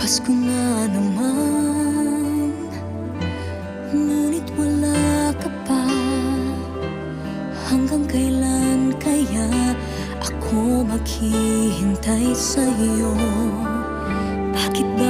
Pasko na naman, ngunit wala ka pa. Hanggang kailan kaya ako maghihintay sa'yo? Bakit ba